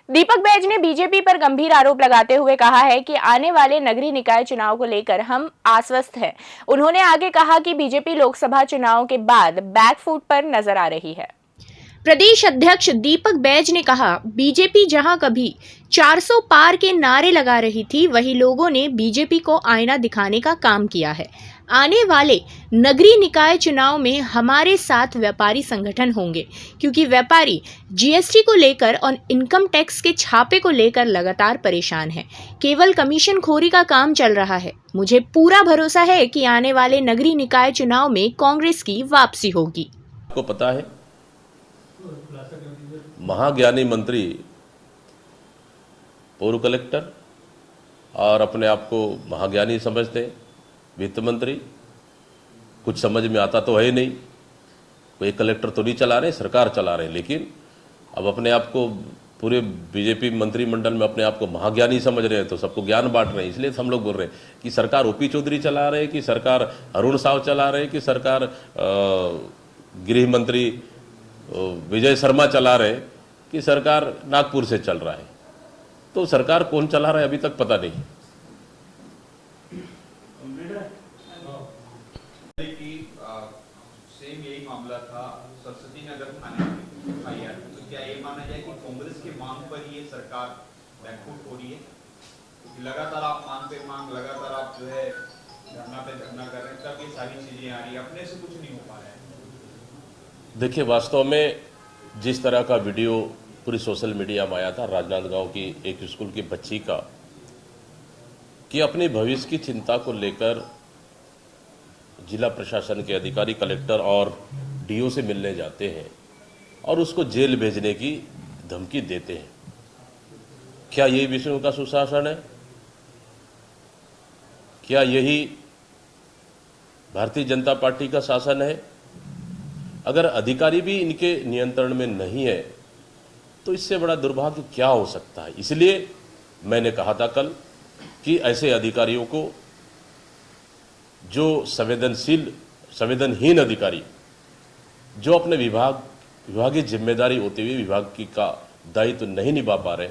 दीपक बैज ने बीजेपी पर गंभीर आरोप लगाते हुए कहा है कि आने वाले नगरीय निकाय चुनाव को लेकर हम आश्वस्त हैं। उन्होंने आगे कहा कि बीजेपी लोकसभा चुनाव के बाद बैकफुट पर नजर आ रही है। प्रदेश अध्यक्ष दीपक बैज ने कहा, बीजेपी जहां कभी 400 पार के नारे लगा रही थी, वही लोगों ने बीजेपी को आईना दिखाने का काम किया है। आने वाले नगरीय निकाय चुनाव में हमारे साथ व्यापारी संगठन होंगे, क्योंकि व्यापारी जीएसटी को लेकर और इनकम टैक्स के छापे को लेकर लगातार परेशान हैं। केवल कमीशन खोरी का काम चल रहा है। मुझे पूरा भरोसा है कि आने वाले नगरीय निकाय चुनाव में कांग्रेस की वापसी होगी। आपको पता है, महाज्ञानी मंत्री, पूर्व कलेक्टर और अपने आप को महाज्ञानी समझते हैं, वित्त मंत्री, कुछ समझ में आता तो है नहीं, कोई कलेक्टर तो नहीं चला रहे, सरकार चला रहे, लेकिन अब अपने आप को पूरे बीजेपी मंत्रिमंडल में अपने आप को महाज्ञानी समझ रहे हैं, तो सबको ज्ञान बांट रहे हैं। इसलिए हम लोग बोल रहे हैं कि सरकार ओपी चौधरी चला रहे हैं, कि सरकार अरुण साव चला रहे हैं, कि सरकार गृह मंत्री विजय शर्मा चला रहे, कि सरकार नागपुर से चल रहा है। तो सरकार कौन चला रहा है अभी तक पता नहीं। सेम यही मामला था सरस्वती नगर थाने में एफआईआर, तो क्या ये माना जाए कि कांग्रेस के मांग पर ये सरकार बैकफुट हो रही है? क्योंकि लगातार आप मांग पे मांग, लगातार आप जो है धरना पे धरना कर रहे हैं, तब ये सारी चीजें आ रही है, अपने से कुछ नहीं हो पा रहा है। देखिए, वास्तव में जिस तरह का वीडियो पूरी सोशल मीडिया में आया था राजनांदगांव की एक स्कूल की बच्ची का, कि अपने भविष्य की चिंता को लेकर जिला प्रशासन के अधिकारी, कलेक्टर और डीओ से मिलने जाते हैं और उसको जेल भेजने की धमकी देते हैं। क्या यही विष्णु का सुशासन है? क्या यही भारतीय जनता पार्टी का शासन है? अगर अधिकारी भी इनके नियंत्रण में नहीं है तो इससे बड़ा दुर्भाग्य क्या हो सकता है। इसलिए मैंने कहा था कल कि ऐसे अधिकारियों को, जो संवेदनहीन अधिकारी, जो अपने विभागीय जिम्मेदारी होते हुए विभाग की का दायित्व नहीं निभा पा रहे,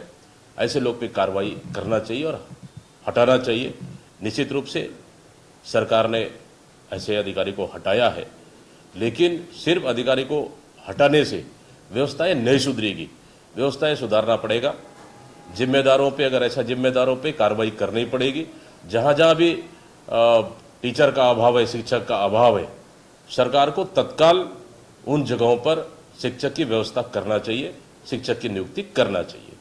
ऐसे लोग पे कार्रवाई करना चाहिए और हटाना चाहिए। निश्चित रूप से सरकार ने ऐसे अधिकारी को हटाया है, लेकिन सिर्फ अधिकारी को हटाने से व्यवस्थाएं नहीं सुधरेगी। व्यवस्थाएं सुधारना पड़ेगा। जिम्मेदारों पे, अगर ऐसा जिम्मेदारों पे कार्रवाई करनी पड़ेगी। जहाँ जहाँ भी टीचर का अभाव है, शिक्षक का अभाव है, सरकार को तत्काल उन जगहों पर शिक्षक की व्यवस्था करना चाहिए, शिक्षक की नियुक्ति करना चाहिए।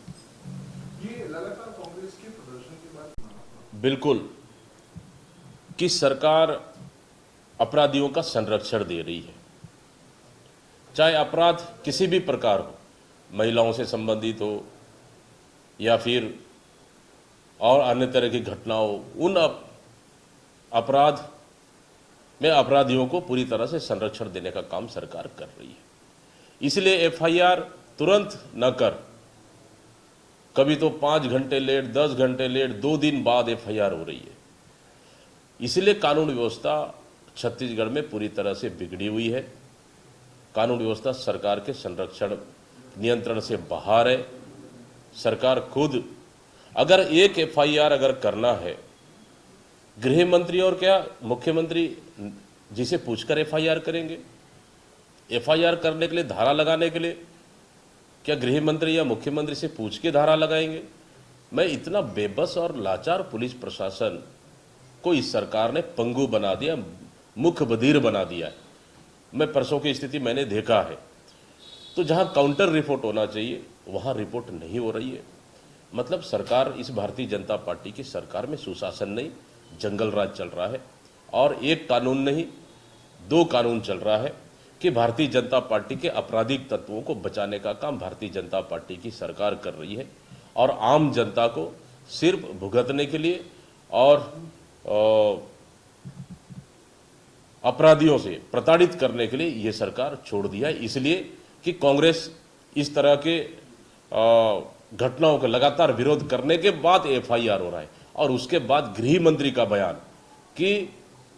ये लगातार कांग्रेस के प्रदर्शन की बात बिल्कुल, कि सरकार अपराधियों का संरक्षण दे रही है, चाहे अपराध किसी भी प्रकार हो, महिलाओं से संबंधित हो या फिर और अन्य तरह की घटनाओं, उन अपराध में अपराधियों को पूरी तरह से संरक्षण देने का काम सरकार कर रही है। इसलिए एफआईआर तुरंत न कर, कभी तो 5 घंटे लेट, 10 घंटे लेट, 2 दिन बाद एफआईआर हो रही है। इसलिए कानून व्यवस्था छत्तीसगढ़ में पूरी तरह से बिगड़ी हुई है। कानून व्यवस्था सरकार के संरक्षण, नियंत्रण से बाहर है। सरकार खुद, अगर एक एफआईआर अगर करना है, गृह मंत्री और क्या मुख्यमंत्री जी से पूछकर एफआईआर करेंगे? एफआईआर करने के लिए, धारा लगाने के लिए क्या गृह मंत्री या मुख्यमंत्री से पूछ के धारा लगाएंगे? मैं इतना बेबस और लाचार पुलिस प्रशासन को इस सरकार ने पंगु बना दिया, मुख बधिर बना दिया है। मैं परसों की स्थिति मैंने देखा है। तो जहां काउंटर रिपोर्ट होना चाहिए वहां रिपोर्ट नहीं हो रही है। मतलब सरकार, इस भारतीय जनता पार्टी की सरकार में सुशासन नहीं, जंगल राज चल रहा है। और एक कानून नहीं, 2 कानून चल रहा है कि भारतीय जनता पार्टी के आपराधिक तत्वों को बचाने का काम भारतीय जनता पार्टी की सरकार कर रही है, और आम जनता को सिर्फ भुगतने के लिए और अपराधियों से प्रताड़ित करने के लिए ये सरकार छोड़ दिया है। इसलिए कि कांग्रेस इस तरह के घटनाओं का लगातार विरोध करने के बाद एफआईआर हो रहा है, और उसके बाद गृह मंत्री का बयान कि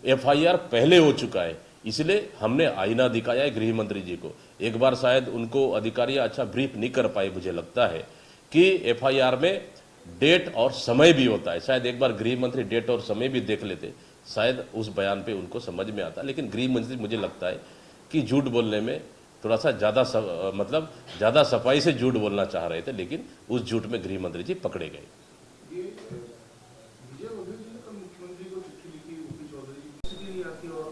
एफआईआर पहले हो चुका है। इसलिए हमने आईना दिखाया है गृह मंत्री जी को। एक बार शायद उनको अधिकारी अच्छा ब्रीफ नहीं कर पाए, मुझे लगता है कि एफआईआर में डेट और समय भी होता है। शायद एक बार गृह मंत्री डेट और समय भी देख लेते, शायद उस बयान पे उनको समझ में आता। लेकिन गृह मंत्री मुझे लगता है कि झूठ बोलने में थोड़ा सा ज़्यादा सफाई से झूठ बोलना चाह रहे थे, लेकिन उस झूठ में गृह मंत्री जी पकड़े गए। ये विजय बघेल जी ने कल मुख्यमंत्री को चिट्ठी लिखी, ओपी चौधरी जी किसी नहीं आती और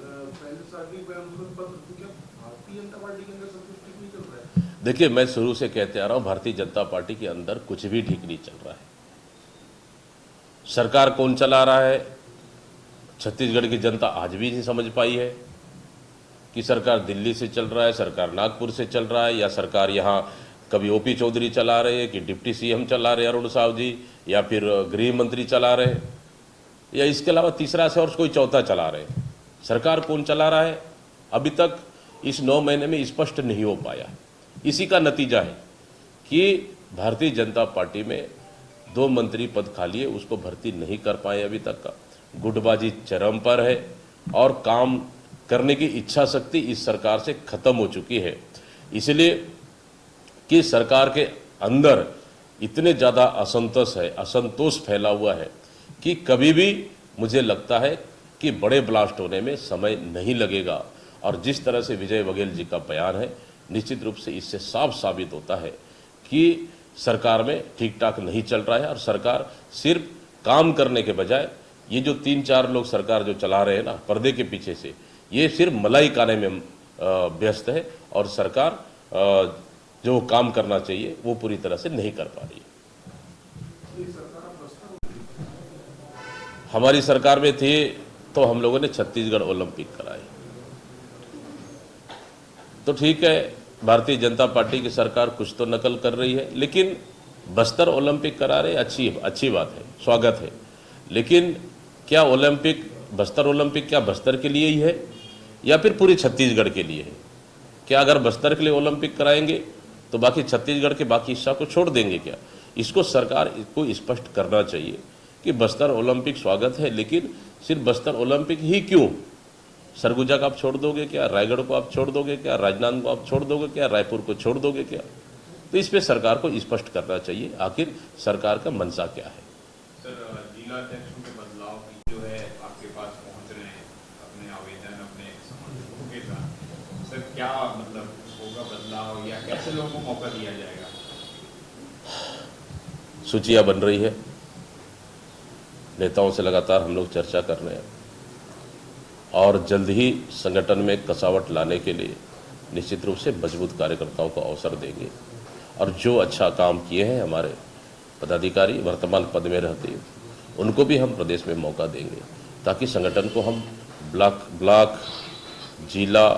पहले सार्वजनिक बयान पत्र, तो क्या भारतीय जनता पार्टी के अंदर सब कुछ ठीक नहीं चल रहा है? देखिए, मैं शुरू से कहते आ रहा हूं, भारतीय जनता पार्टी के अंदर कुछ भी ठीक नहीं चल रहा है। सरकार कौन चला रहा है, छत्तीसगढ़ की जनता आज भी नहीं समझ पाई है कि सरकार दिल्ली से चल रहा है, सरकार नागपुर से चल रहा है, या सरकार यहाँ कभी ओपी चौधरी चला रहे हैं कि डिप्टी सीएम चला रहे अरुण साव जी, या फिर गृह मंत्री चला रहे, या इसके अलावा तीसरा से और कोई चौथा चला रहे। सरकार कौन चला रहा है अभी तक इस 9 महीने में स्पष्ट नहीं हो पाया। इसी का नतीजा है कि भारतीय जनता पार्टी में 2 मंत्री पद खाली है, उसको भर्ती नहीं कर पाए अभी तक का। गुटबाजी चरम पर है और काम करने की इच्छा शक्ति इस सरकार से खत्म हो चुकी है। इसलिए कि सरकार के अंदर इतने ज़्यादा असंतोष फैला हुआ है कि कभी भी मुझे लगता है कि बड़े ब्लास्ट होने में समय नहीं लगेगा। और जिस तरह से विजय बघेल जी का बयान है, निश्चित रूप से इससे साफ साबित होता है कि सरकार में ठीक ठाक नहीं चल रहा है। और सरकार सिर्फ काम करने के बजाय ये जो 3-4 लोग सरकार जो चला रहे हैं ना पर्दे के पीछे से, ये सिर्फ मलाई खाने में व्यस्त है और सरकार जो काम करना चाहिए वो पूरी तरह से नहीं कर पा रही है। हमारी सरकार में थे तो हम लोगों ने छत्तीसगढ़ ओलंपिक कराए, तो ठीक है, भारतीय जनता पार्टी की सरकार कुछ तो नकल कर रही है, लेकिन बस्तर ओलंपिक करा रहे, अच्छी बात है, स्वागत है। लेकिन क्या बस्तर ओलंपिक क्या बस्तर के लिए ही है या फिर पूरे छत्तीसगढ़ के लिए है? क्या अगर बस्तर के लिए ओलंपिक कराएंगे तो बाकी छत्तीसगढ़ के बाकी हिस्सा को छोड़ देंगे क्या? इसको सरकार को स्पष्ट करना चाहिए कि बस्तर ओलंपिक स्वागत है, लेकिन सिर्फ बस्तर ओलंपिक ही क्यों? सरगुजा को आप छोड़ दोगे क्या? रायगढ़ को आप छोड़ दोगे क्या? राजनांदगांव को आप छोड़ दोगे क्या? रायपुर को छोड़ दोगे क्या? तो इस पे सरकार को स्पष्ट करना चाहिए आखिर सरकार का मंशा क्या है। सर, जिला अध्यक्षों के बदलाव की जो है आपके पास पहुंच रहे हैं अपने आवेदन अपने समर्थकों के साथ, सर क्या मतलब होगा बदलाव या कैसे लोगों को मौका दिया जाएगा? सूचियां बन रही है, नेताओं से लगातार हम लोग चर्चा कर रहे हैं और जल्द ही संगठन में कसावट लाने के लिए निश्चित रूप से मजबूत कार्यकर्ताओं को अवसर देंगे। और जो अच्छा काम किए हैं हमारे पदाधिकारी वर्तमान पद में रहते हैं, उनको भी हम प्रदेश में मौका देंगे ताकि संगठन को हम ब्लॉक, जिला,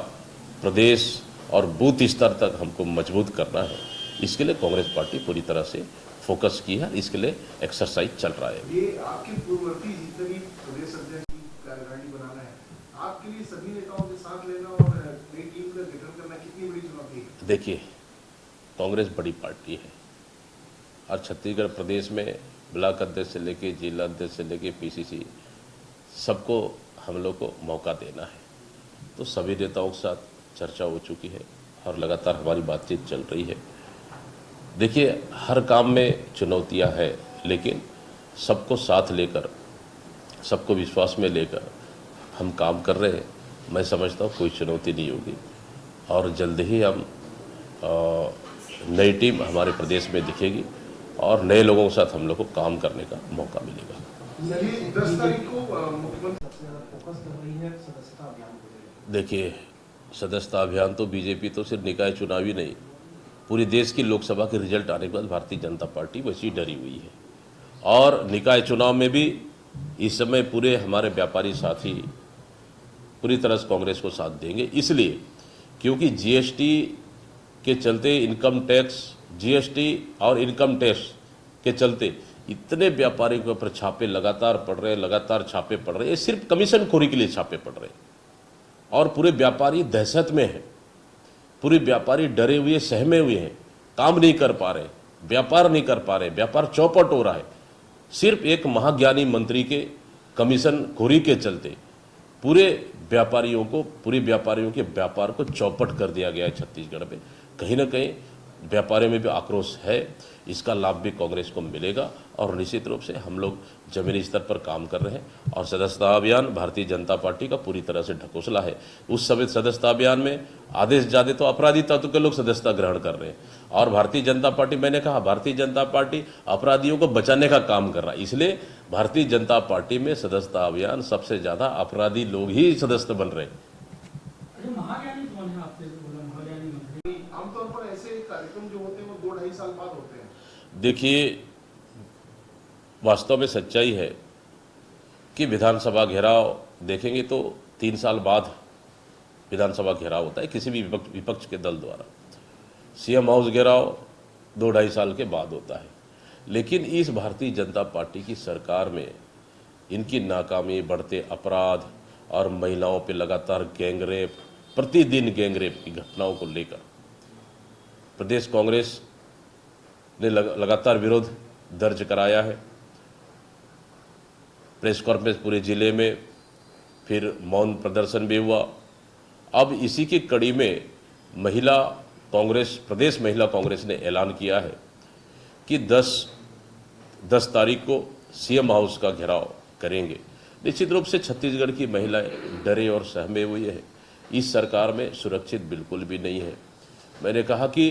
प्रदेश और बूथ स्तर तक हमको मजबूत करना है। इसके लिए कांग्रेस पार्टी पूरी तरह से फोकस की है, इसके लिए एक्सरसाइज चल रहा है। ये आपके पूर्ववर्ती जितने भी प्रदेश अध्यक्ष की कार्यकारिणी बनाना है, आपके लिए सभी नेताओं के साथ लेना और नई टीम का गठन करना कितनी बड़ी चुनौती है? देखिए, कांग्रेस बड़ी पार्टी है और छत्तीसगढ़ प्रदेश में ब्लॉक अध्यक्ष से लेके जिला अध्यक्ष से लेके पीसीसी सबको हम लोग को मौका देना है। तो सभी नेताओं के साथ चर्चा हो चुकी है और लगातार हमारी बातचीत चल रही है। देखिए, हर काम में चुनौतियां हैं, लेकिन सबको साथ लेकर, सबको विश्वास में लेकर हम काम कर रहे हैं। मैं समझता हूँ कोई चुनौती नहीं होगी और जल्द ही हम नई टीम हमारे प्रदेश में दिखेगी और नए लोगों के साथ हम लोग को काम करने का मौका मिलेगा। 10 तारीख को मुख्यमंत्री फोकस कर रही है सदस्यता अभियान को। देखिए, सदस्यता अभियान तो बीजेपी तो सिर्फ निकाय चुनावी नहीं, पूरे देश की लोकसभा के रिजल्ट आने के बाद भारतीय जनता पार्टी वैसी डरी हुई है। और निकाय चुनाव में भी इस समय पूरे हमारे व्यापारी साथी पूरी तरह से कांग्रेस को साथ देंगे, इसलिए क्योंकि जीएसटी के चलते इनकम टैक्स, जीएसटी और इनकम टैक्स के चलते इतने व्यापारियों के ऊपर छापे लगातार पड़ रहे हैं, लगातार छापे पड़ रहे हैं। ये सिर्फ कमीशन खोरी के लिए छापे पड़ रहे हैं और पूरे व्यापारी दहशत में हैं, पूरे व्यापारी डरे हुए, सहमे हुए हैं, काम नहीं कर पा रहे, व्यापार नहीं कर पा रहे, व्यापार चौपट हो रहा है। सिर्फ एक महाज्ञानी मंत्री के कमीशन खोरी के चलते पूरे व्यापारियों के व्यापार को चौपट कर दिया गया है छत्तीसगढ़ में। कहीं ना कहीं व्यापारियों में भी आक्रोश है, इसका लाभ भी कांग्रेस को मिलेगा और निश्चित रूप से हम लोग जमीनी स्तर पर काम कर रहे हैं और सदस्यता अभियान भारतीय जनता पार्टी का पूरी तरह से ढकोसला है। उस समय सदस्यता अभियान में आधे से ज़्यादा तो अपराधी तत्व के लोग सदस्यता ग्रहण कर रहे हैं और भारतीय जनता पार्टी, मैंने कहा भारतीय जनता पार्टी अपराधियों को बचाने का काम कर रहा है, इसलिए भारतीय जनता पार्टी में सदस्यता अभियान सबसे ज़्यादा अपराधी लोग ही सदस्य बन रहे हैं। आमतौर पर ऐसे कार्यक्रम जो होते हैं वो 2-2.5 साल बाद होते हैं। देखिए, वास्तव में सच्चाई है कि विधानसभा घेराव देखेंगे तो 3 साल बाद विधानसभा घेराव होता है किसी भी विपक्ष के दल द्वारा। सीएम हाउस घेराव 2-2.5 साल के बाद होता है। लेकिन इस भारतीय जनता पार्टी की सरकार में इनकी नाकामी, बढ़ते अपराध और महिलाओं पे लगातार गैंगरेप, प्रतिदिन गैंगरेप की घटनाओं को लेकर प्रदेश कांग्रेस ने लगातार विरोध दर्ज कराया है। प्रेस कॉन्फ्रेंस पूरे जिले में, फिर मौन प्रदर्शन भी हुआ। अब इसी की कड़ी में महिला कांग्रेस, प्रदेश महिला कांग्रेस ने ऐलान किया है कि 10 तारीख को सीएम हाउस का घेराव करेंगे। निश्चित रूप से छत्तीसगढ़ की महिलाएं डरे और सहमे हुई है, इस सरकार में सुरक्षित बिल्कुल भी नहीं है। मैंने कहा कि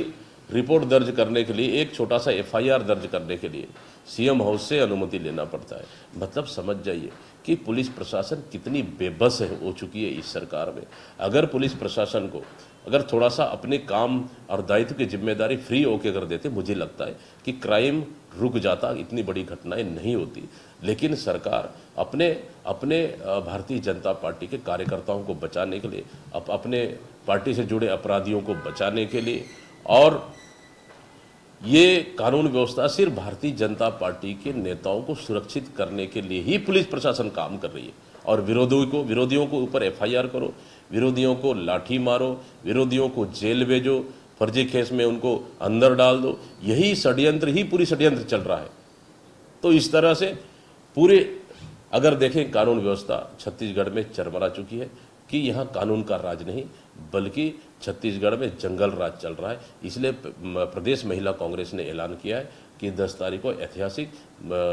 रिपोर्ट दर्ज करने के लिए, एक छोटा सा एफआईआर दर्ज करने के लिए सीएम हाउस से अनुमति लेना पड़ता है। मतलब समझ जाइए कि पुलिस प्रशासन कितनी बेबस हो चुकी है इस सरकार में। अगर पुलिस प्रशासन को अगर थोड़ा सा अपने काम और दायित्व की जिम्मेदारी फ्री होकर कर देते, मुझे लगता है कि क्राइम रुक जाता, इतनी बड़ी घटनाएं नहीं होती। लेकिन सरकार अपने भारतीय जनता पार्टी के कार्यकर्ताओं को बचाने के लिए, अपने पार्टी से जुड़े अपराधियों को बचाने के लिए, और ये कानून व्यवस्था सिर्फ भारतीय जनता पार्टी के नेताओं को सुरक्षित करने के लिए ही पुलिस प्रशासन काम कर रही है। और विरोधियों को ऊपर एफआईआर करो, विरोधियों को लाठी मारो, विरोधियों को जेल भेजो, फर्जी केस में उनको अंदर डाल दो, यही पूरी षड्यंत्र चल रहा है। तो इस तरह से पूरे अगर देखें, कानून व्यवस्था छत्तीसगढ़ में चरमरा चुकी है कि यहाँ कानून का राज नहीं बल्कि छत्तीसगढ़ में जंगल राज चल रहा है। इसलिए प्रदेश महिला कांग्रेस ने ऐलान किया है कि 10 तारीख को ऐतिहासिक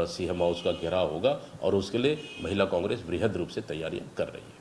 सीएम हाउस का घेराव होगा और उसके लिए महिला कांग्रेस बृहद रूप से तैयारियां कर रही है।